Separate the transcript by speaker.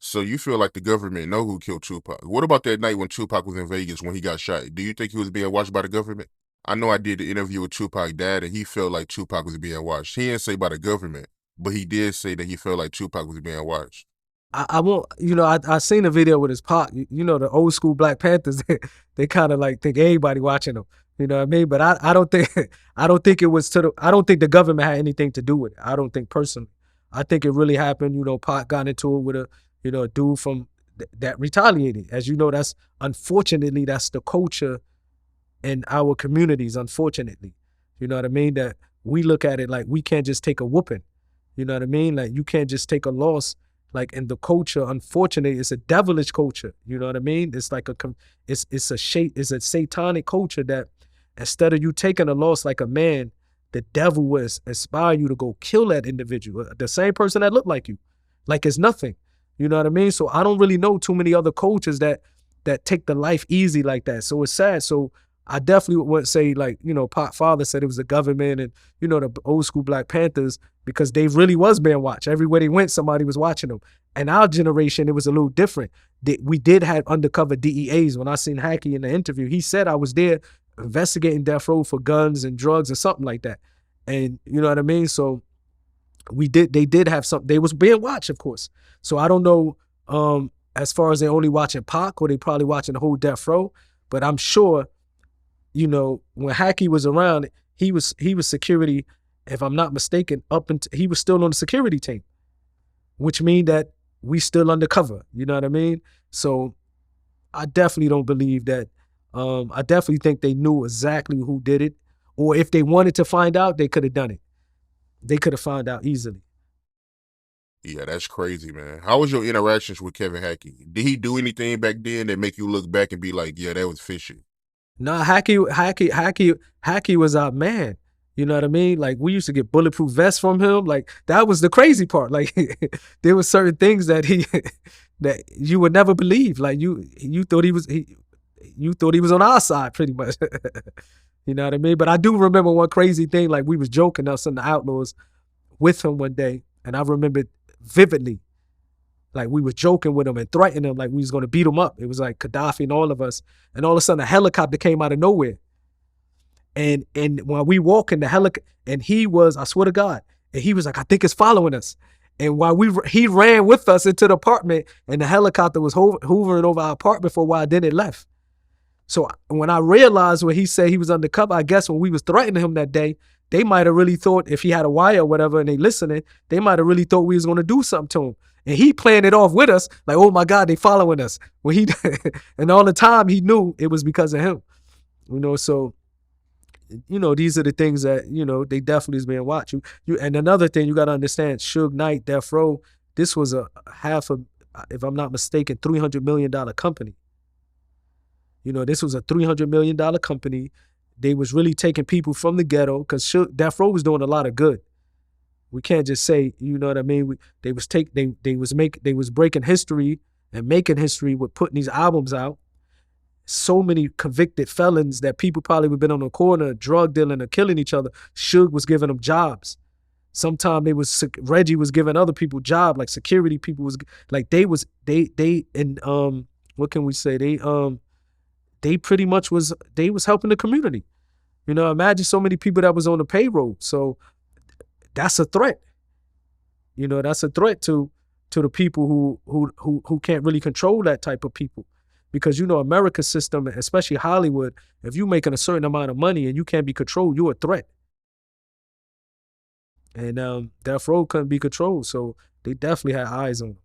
Speaker 1: So you feel like the government know who killed Tupac. What about that night when Tupac was in Vegas when he got shot? Do you think he was being watched by the government? I know I did the interview with Tupac dad and he felt like Tupac was being watched. He didn't say by the government, but he did say that he felt like Tupac was being watched.
Speaker 2: I won't, I seen a video with his pop. The old school Black Panthers. They kind of like think everybody watching them. You know what I mean? But I don't think I don't think it was I don't think the government had anything to do with it. I don't think personally. I think it really happened. Pac got into it with a dude from that retaliated. As you know, unfortunately that's the culture in our communities. Unfortunately, you know what I mean. That we look at it like we can't just take a whooping. You know what I mean? Like you can't just take a loss. Like in the culture, unfortunately, it's a devilish culture. You know what I mean? It's like it's a satanic culture that instead of you taking a loss like a man, the devil will inspire you to go kill that individual, the same person that looked like you, like it's nothing. You know what I mean? So I don't really know too many other cultures that take the life easy like that. So it's sad. So I definitely would say, like, Pop father said it was the government and, the old school Black Panthers, because they really was being watched. Everywhere they went, somebody was watching them. And our generation, it was a little different. We did have undercover DEAs. When I seen Hackie in the interview, he said I was there investigating death row for guns and drugs or something like that. And you know what I mean? So they did have something. They was being watched, of course. So I don't know as far as they only watching Pac or they probably watching the whole death row, but I'm sure when Hackie was around, he was security, if I'm not mistaken, he was still on the security team, which means that we still undercover. You know what I mean? So I definitely don't believe that. I definitely think they knew exactly who did it, or if they wanted to find out, they could have done it. They could have found out easily.
Speaker 1: Yeah, that's crazy, man. How was your interactions with Kevin Hackie? Did he do anything back then that make you look back and be like, yeah, that was fishy?
Speaker 2: No, Hackie was our man. You know what I mean? Like we used to get bulletproof vests from him. Like that was the crazy part. Like there were certain things that that you would never believe. Like you thought you thought he was on our side pretty much. You know what I mean? But I do remember one crazy thing. Like we was joking us and the Outlaws with him one day, and I remember vividly. Like we was joking with him and threatening him like we was gonna beat him up. It was like Gaddafi and all of us. And all of a sudden a helicopter came out of nowhere. And when we walk in the helicopter, and he was, I swear to God, and he was like, I think it's following us. And while he ran with us into the apartment, and the helicopter was hovering over our apartment for a while, then it left. So when I realized when he said he was undercover, I guess when we was threatening him that day, they might have really thought if he had a wire or whatever and they listening, they might have really thought we was gonna do something to him. And he playing it off with us, like, oh my God, they following us. When and all the time he knew it was because of him. So these are the things that, they definitely is being watched. And another thing you gotta understand, Suge Knight, Death Row, this was if I'm not mistaken, $300 million company. This was a $300 million company. They was really taking people from the ghetto because Death Row was doing a lot of good. We can't just say, you know what I mean? They was breaking history and making history with putting these albums out. So many convicted felons that people probably would have been on the corner drug dealing or killing each other. Suge was giving them jobs. Sometimes Reggie was giving other people jobs, like security people was like what can we say? They pretty much was helping the community. Imagine so many people that was on the payroll. So that's a threat. That's a threat to the people who can't really control that type of people. Because America's system, especially Hollywood, if you're making a certain amount of money and you can't be controlled, you're a threat. And Death Row couldn't be controlled, so they definitely had eyes on them.